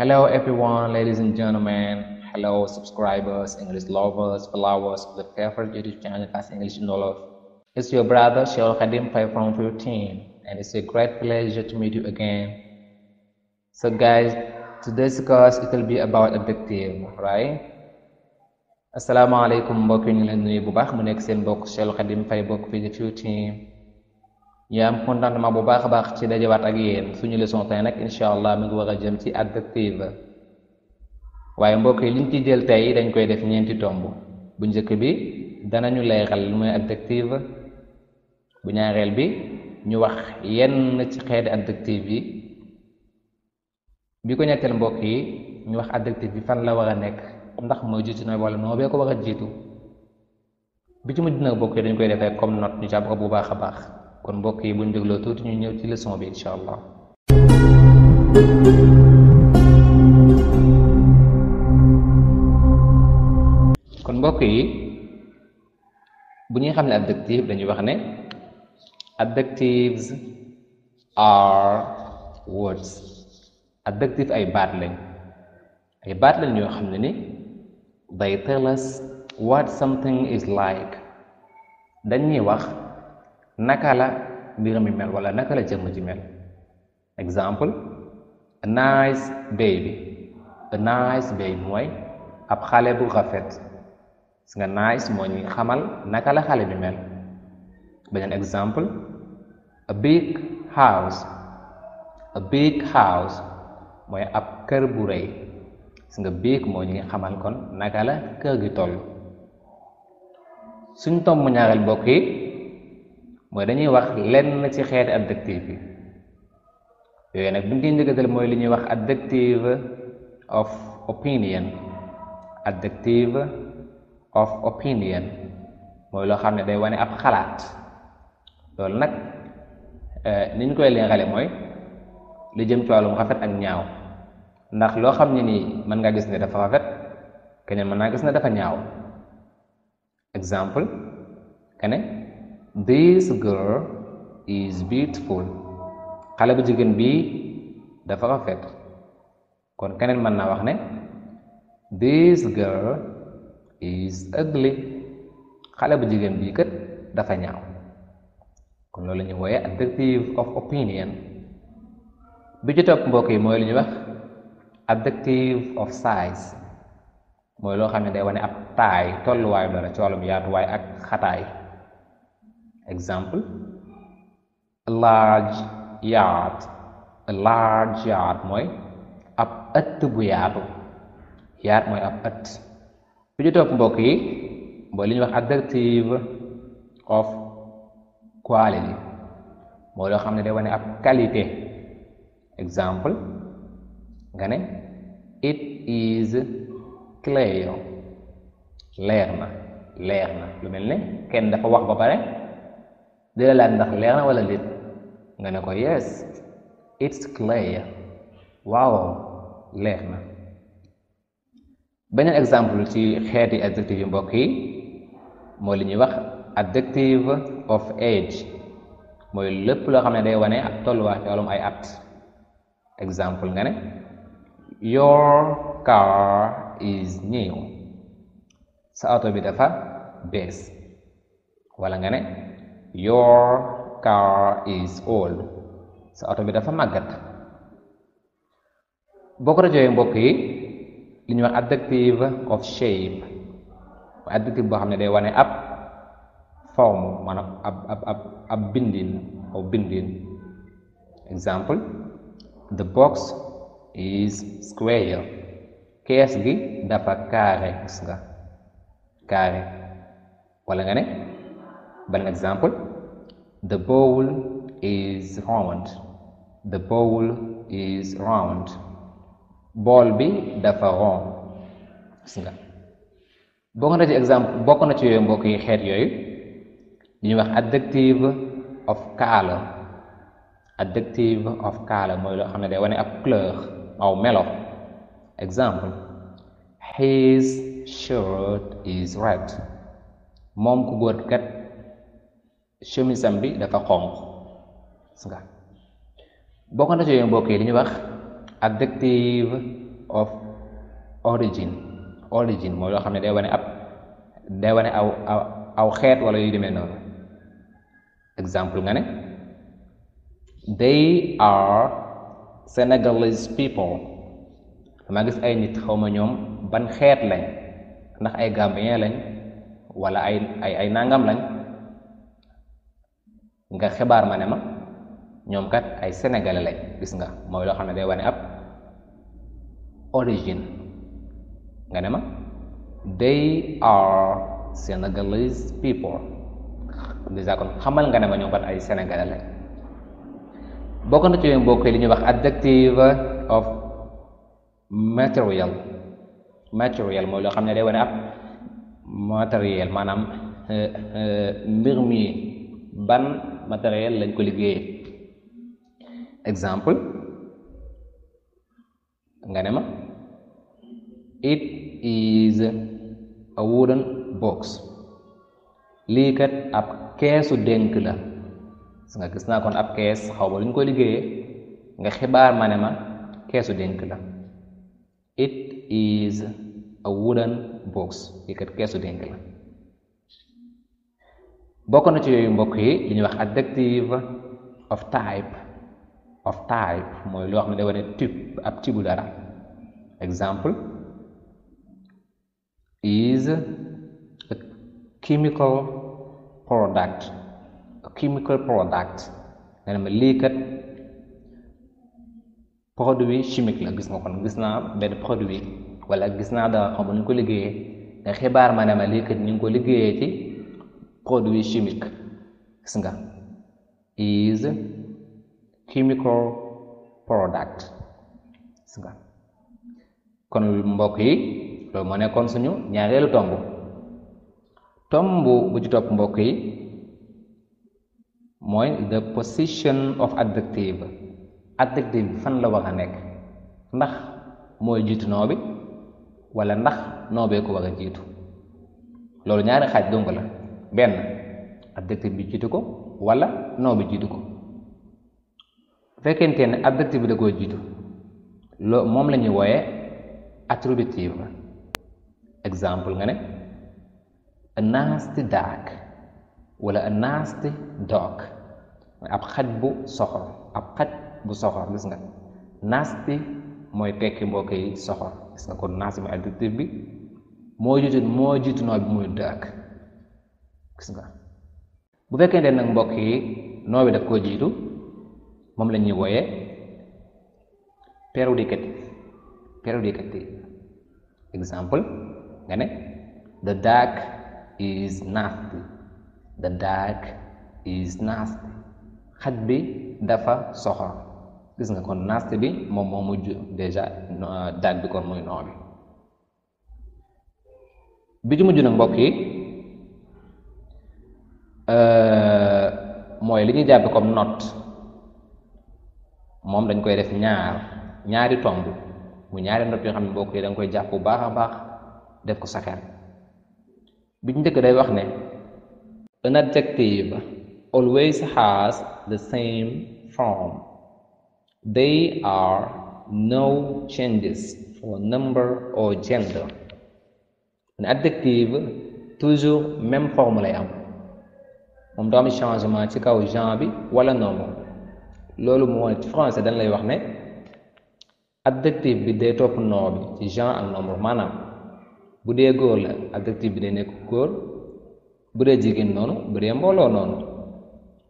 Hello everyone, ladies and gentlemen. Hello subscribers, English lovers, followers of the favorite YouTube channel as English in Wolof. It's your brother Sheikh Khadim 5 from 15 and it's a great pleasure to meet you again. So guys, today's class it will be about adjective, right? Assalamualaikum mbokk yi ñu leen nuyu bu baax mu nekk seen mbokk Sheikh Khadim 5 bokk fii ci 15. ñu am contentement bu baax a baax ci dajawaat ak yéen suñu leçon tey nag incha allah mi ngi war a jëm ci adjective waaye mbokk yi liñ ci jël tey dañ koy def ñeenti tomb bu njëkk bi danañu leeral lu mooy adjective bu ñaareel bi ñu wax yenn ci xeeti adjective yi bi ko ñetteel mbokk yi ñu wax adjective bi fan la war a nekk ndax mooy jiitu na wala noo bee ko war a jiitu bi ci mujj nag mbokk yi dañ koy defee comme note ñu jàpp ko bu baax a baax kon mbokk yi buñ dégloo tuuti ñu ñëw ci leçon bi incha allah. kon mbokk yi bu ñuy xam ne adjective dañuy wax ne adjectives are words. adjective ay baat lañ yoo xam ne ni they tell us what something is like. dañuy wax naka la mbir mi mel wala naka la jëmm ji mel. exemple a nice baby mooy ab xale bu rafet. gis nga nice moo ñu xamal naka la xale bi mel. beneen exemple a big house mooy ab kër bu rëy. gis nga big moo ñu xamal kon naka la kër gi toll. suñ tomb ñaareel mbokk yi mooy dañuy wax lenn ci xeeti adjective yi yooyu nag buñ koy njëkkatal mooy li ñuy wax adjective of opinion mooy loo xam ne day wane ab xalaat. loolu nag ni ñu koy leerale mooy li jëm ci wàllum rafet ak ñaaw ndax loo xam ne nii mën nga gis ne dafa rafet keneen mën naa gis ne dafa ñaaw. exemple kene this girl is beautiful. xale bu jigéen bii dafa rafet. kon keneen mën naa wax ne this girl is ugly. xale bu jigéen bii kat dafa ñaaw. kon loolu la ñuy wooye adjective of opinion. bi ci topp mbokk yi mooy li ñuy wax adjective of size mooy loo xam ne day wane ab taay tolluwaayu dara ci wàllum yaatuwaay ak xataay. exemple a large yard mooy ab ëtt bu yaatu. yaat mooy ab ëtt. bi ci topp mbokk yi mooy li ñuy wax adjective of quality mooy loo xam ne day wane ab qualité. exemple nga ne it is clear. leer na lu mel ne kenn dafa wax ba pare di la laaj ndax leer na wala déet nga ne ko yes it's clear. waaw leer na. beneen exemple ci xeeti adjective yu mbokk yi mooy li ñuy wax adjective of age mooy lépp loo xam ne day wane ak tolluwaay ci wàllum ay at. exemple nga ne your car is new. sa oto bi dafa bees. wala nga ne your car is old. sa oto bi dafa màggat. boo ko rajowee mbokk yi li ñuy wax adjective of shape adjective boo xam ne day wane ab forme maanaam ab bindin exemple the box is square. kees gi dafa carré. gis nga carré. wala nga ne benn exemple the bowl is round. bool bi dafa rond. gis nga bokk na ci exemple bokk na ci yooyu mbokk yi xeet yooyu li ñuy wax adjective of color. adjective of color mooy loo xam ne day wane ab couleur aw melo. exemple his shirt is red. moom ku góor kat chemise am bi dafa xonq. gis nga bokk na ci yooyu mbokk yi li ñuy wax adjective of origin mooy loo xam ne day wane aw xeet wala yu demee noonu. Exemple nga ne they are Senegalese people. dama gis ay nit xawma ñoom ban xeet lañ, ndax ay Gambien lañ wala ay nangam lañ, nga xibaar ma ne ma ñoom kat ay sénégalais lañ. gis nga mooy loo xam ne day wane ab origine. nga ne ma they are Senegalese people. déjà kon xamal nga ne ma ñoom kat ay sénégalais lañ. bokk na ci yooyu mbokk yi li ñuy wax adjective of material mooy loo xam ne day wane ab matériel, maanaam mbir mi ban matériel lañ ko liggéeyee. Exemple nga ne ma it is a wooden box. lii kat ab keesu dénk la. nga gis naa kon ab kees xaw ma lu ñu ko liggéeyee, nga xibaar ma ne ma keesu dénk la. it is a wooden box. lii kat keesu dénk la. bokk na ci yooyu mbokk yi li ñuy wax adjective of type mooy loo xam ne day wane type ab tibu dara. Exemple is a chemical product. nga ne ma lii kat produit chimique la. gis nga kon gis naa benn produit wala gis naa dara xam ñu ko liggéeyee, nga xibaar ma ne ma lii kat ñu ngi ko liggéeyee ci produit chimique. gis nga is chemical product. gis nga kon mbokk yi loolu moo nekkoon suñu ñaareelu tomb bu ci topp mbokk yi mooy the position of adjective bi fan la war a nekk, ndax mooy jiitu noo bi wala ndax noo bee ko war a jiitu. loolu ñaari xaaj dong la, benn adjective bi jiitu ko wala noo bi jiitu ko. bu fekkente ne adjective bi da koo jiitu moom la ñuy wooyee attributive. Exemple nga ne a nasty dog wala a nasty dog. ab xaj bu soxor. gis nga nasty mooy tekki mbokk yi soxor. gis nga kon nasty mooy adjective bi moo jiitu noo bi muy dog. gis nga bu fekkente nag mbokk yi noo bi daf koo jiitu, moom la ñuy wooyee predicative. Exemple nga ne the dog is nasty. xaj bi dafa soxor. gis nga kon nasty bi moom moo mujj déjà dog bi kon muy noo bi ci mujj nag mbokk yi mooy li ñuy jàppe comme note. moom dañ koy def ñaari tomb mu ñaari note yoo xam ne mbokk yi da nga koy jàpp bu baax a baax def ko sa xel. bi ñu njëkk day wax ne an adjective always has the same form. There are no changes for number or gender. an adjective toujours même forme lay am, moom doo am changement ci kaw genre bi wala nombre. loolu moo ci français dañ lay wax ne adjective bi day topp nom bi ci genre ak nombre. maanaam bu dee góor la adjective bi day nekk góor, bu dee jigéen noonu, bu dee mbooloo noonu.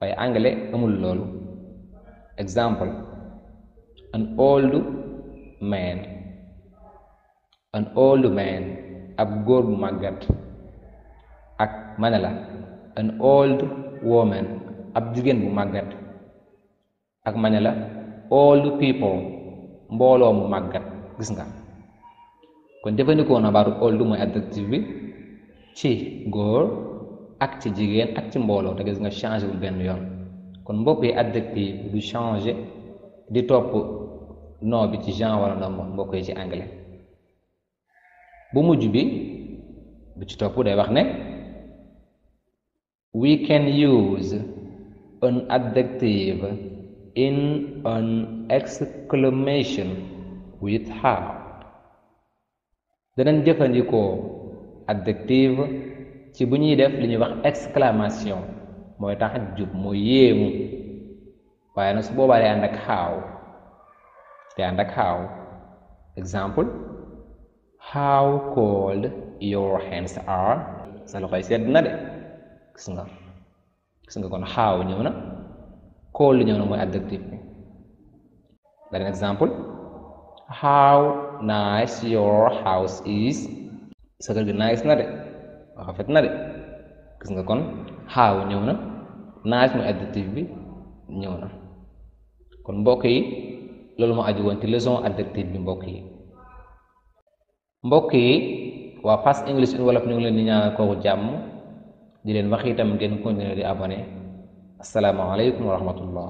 waaye anglais amul loolu. Exemple an old man ab góor bu màggat. ak ma ne la an old woman ab jigéen bu màggat. ak ma ne la old people mbooloo mu màggat. gis nga kon jëfandikoo na baatu old mooy adjective bi ci góor ak ci jigéen ak ci mbooloo, te gis nga changé wul benn yoon. kon mbokk yi adjective du changé di topp nom bi ci genre wala nombre mbokk yi ci anglais. bu mujj bi bu ci topp day wax ne we can use an adjective in an exclamation with how. danañ jëfandikoo adjective ci bu ñuy def li ñuy wax exclamation mooy tax jub mooy yéemu waaye nag su boobaa day ànd ak how exemple how cold your hands are sa loxoy sedd na de gis nga kon how ñëw na cold ñëw na mooy adjective bi beneen exemple how nice your house is sa kër gi nice na de rafet na de gis nga kon how ñëw na nice mooy adjective bi ñëw na kon mbokk yi loolu moo aju woon ci leçon adjective bi mbokk yi waa Fast English in Wolof ñu ngi leen di ñaanal kooku jàmm di leen wax itam ngeen continuer di abonné asalaamaaleykum wa rahmatullah